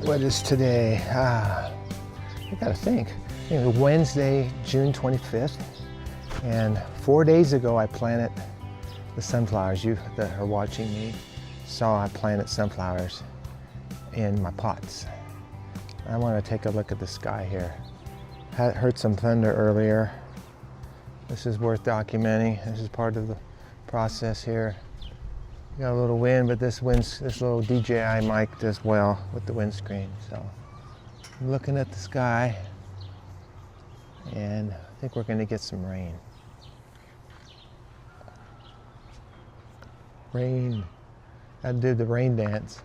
What is today? I gotta think. Wednesday, June 25th. And 4 days ago I planted the sunflowers. You that are watching me saw I planted sunflowers in my pots. I want to take a look at the sky here. Heard some thunder earlier. This is worth documenting. This is part of the process here. Got a little wind, but this little DJI mic does well with the windscreen. So I'm looking at the sky, and I think we're going to get some rain. Rain. I did the rain dance.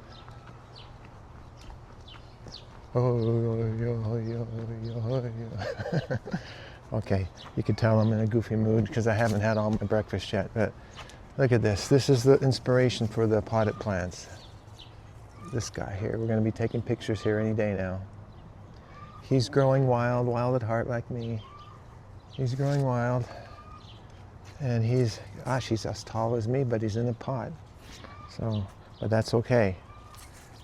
Okay, you can tell I'm in a goofy mood because I haven't had all my breakfast yet, but look at this. This is the inspiration for the potted plants. This guy here, we're going to be taking pictures here any day now. He's growing wild, wild at heart like me. He's growing wild, and he's as tall as me, but he's in a pot. So, but that's okay.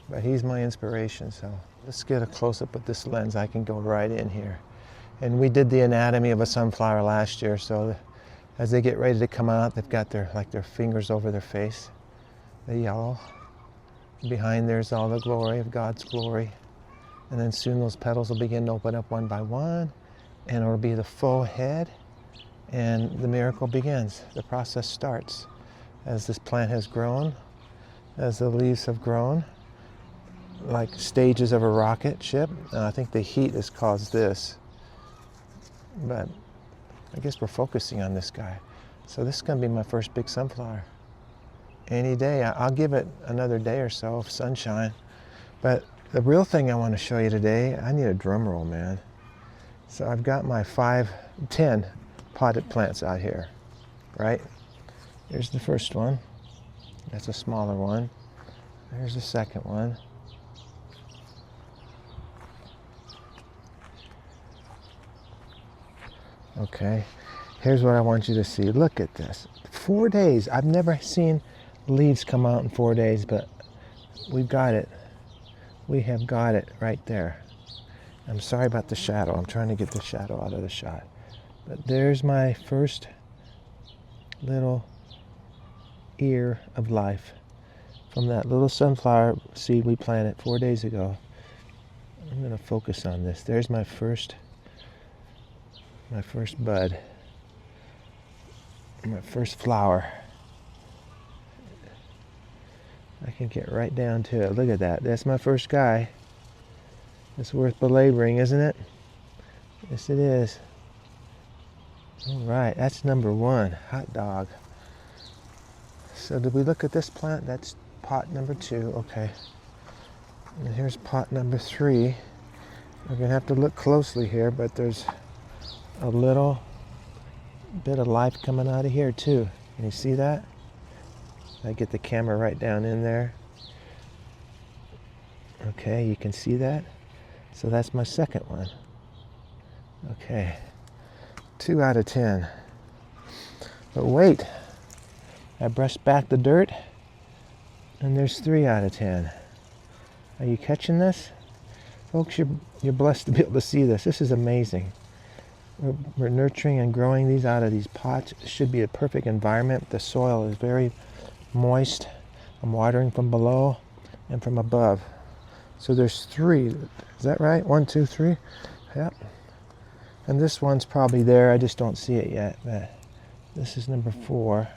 But he's my inspiration, so let's get a close-up with this lens. I can go right in here. And we did the anatomy of a sunflower last year, so as they get ready to come out, they've got their fingers over their face, the yellow. Behind there's all the glory of God's glory. And then soon those petals will begin to open up one by one, and it'll be the full head, and the miracle begins. The process starts. As this plant has grown, as the leaves have grown, like stages of a rocket ship. And I think the heat has caused this. But I guess we're focusing on this guy. So this is going to be my first big sunflower. Any day. I'll give it another day or so of sunshine. But the real thing I want to show you today, I need a drum roll, man. So I've got my 10 potted plants out here, right? Here's the first one. That's a smaller one. There's the second one. Okay, here's what I want you to see. Look at this. 4 days. I've never seen leaves come out in 4 days, but we've got it. We have got it right there. I'm sorry about the shadow. I'm trying to get the shadow out of the shot. But there's my first little ear of life from that little sunflower seed we planted 4 days ago. I'm going to focus on this. There's my first bud, my first flower. I can get right down to it. Look at that. That's my first guy. It's worth belaboring, isn't it? Yes, it is. All right, that's number one. Hot dog. So did we look at this plant? That's pot number 2. Okay. And here's pot number 3. We're going to have to look closely here, but there's a little bit of life coming out of here too. Can you see that? I get the camera right down in there. Okay, you can see that. So that's my second one. Okay, 2 out of 10. But wait, I brushed back the dirt, and there's 3 out of 10. Are you catching this? Folks, you're blessed to be able to see this. This is amazing. We're nurturing and growing these out of these pots. It should be a perfect environment. The soil is very moist. I'm watering from below and from above. So there's 3. Is that right? 1, 2, 3. Yep. And this one's probably there. I just don't see it yet. But this is number 4.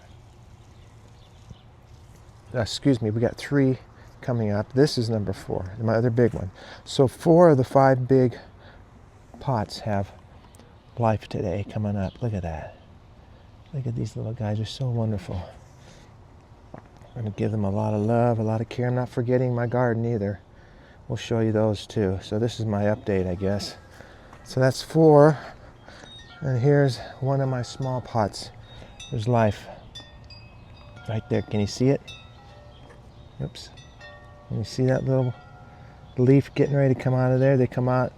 Excuse me. We got 3 coming up. This is number 4, my other big one. So 4 of the 5 big pots have life today coming up. Look at that. Look at these little guys. They're so wonderful. I'm going to give them a lot of love, a lot of care. I'm not forgetting my garden either. We'll show you those too. So this is my update, I guess. So that's 4. And here's one of my small pots. There's life right there. Can you see it? Oops. Can you see that little leaf getting ready to come out of there? They come out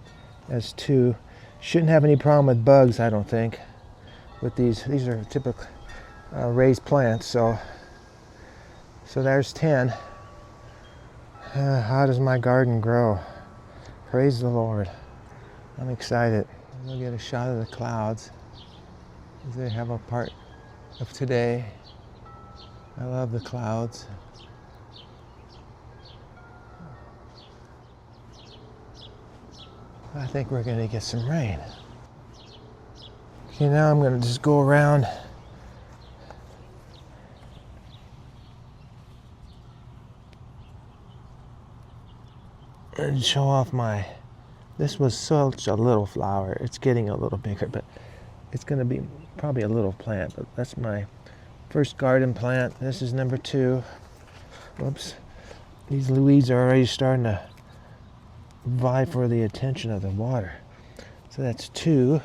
as 2. Shouldn't have any problem with bugs, I don't think, with these. These are typical raised plants, so there's 10. How does my garden grow? Praise the Lord. I'm excited. We'll get a shot of the clouds as they have a part of today. I love the clouds. I think we're going to get some rain. Okay, now I'm going to just go around and show off my, this was such a little flower. It's getting a little bigger, but it's going to be probably a little plant, but that's my first garden plant. This is number 2. Whoops. These weeds are already starting to vie for the attention of the water. So that's 2.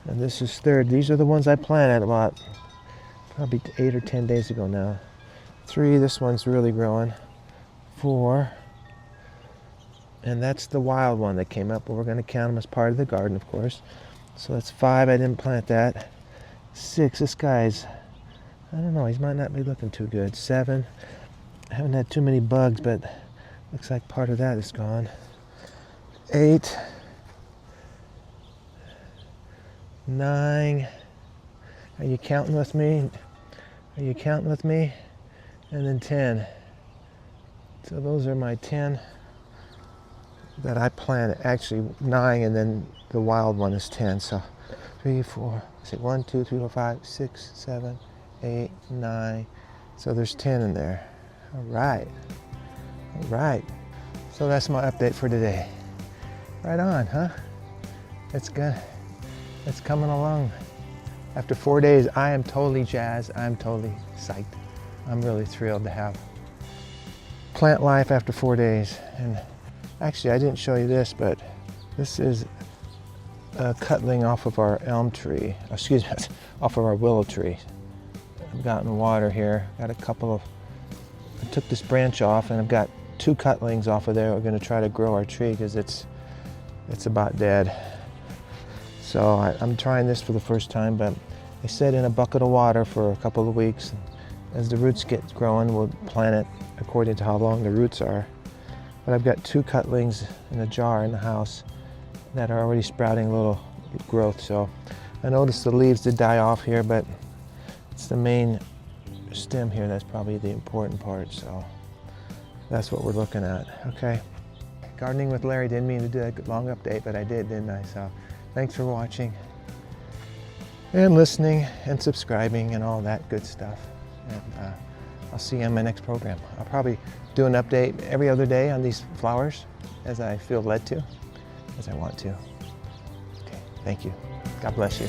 And this is 3rd. These are the ones I planted about probably 8 or 10 days ago now. 3, this one's really growing. 4. And that's the wild one that came up, but we're going to count them as part of the garden, of course. So that's 5, I didn't plant that. 6, this guy's, I don't know, he might not be looking too good. 7, I haven't had too many bugs, but looks like part of that is gone. 8, 9, are you counting with me? Are you counting with me? And then 10. So those are my 10 that I planted. Actually 9, and then the wild one is 10. So 3, 4, 1, 2, 3, 4, 5, 6, 7, 8, 9. So there's 10 in there. All right. All right. So that's my update for today. Right on, huh? It's good. It's coming along. After 4 days, I am totally jazzed. I'm totally psyched. I'm really thrilled to have plant life after 4 days. And actually, I didn't show you this, but this is a cutling off of our elm tree. Excuse me, off of our willow tree. I've gotten water here. Got a couple of, I took this branch off, and I've got 2 cutlings off of there. We're going to try to grow our tree because it's about dead. So I'm trying this for the first time, but I set in a bucket of water for a couple of weeks. As the roots get growing, we'll plant it according to how long the roots are. But I've got 2 cutlings in a jar in the house that are already sprouting a little growth. So I noticed the leaves did die off here, but it's the main stem here that's probably the important part. So that's what we're looking at. Okay. Gardening with Larry, didn't mean to do a long update, but I did, didn't I? So thanks for watching and listening and subscribing and all that good stuff. And I'll see you on my next program. I'll probably do an update every other day on these flowers as I feel led to, as I want to. Okay, thank you. God bless you.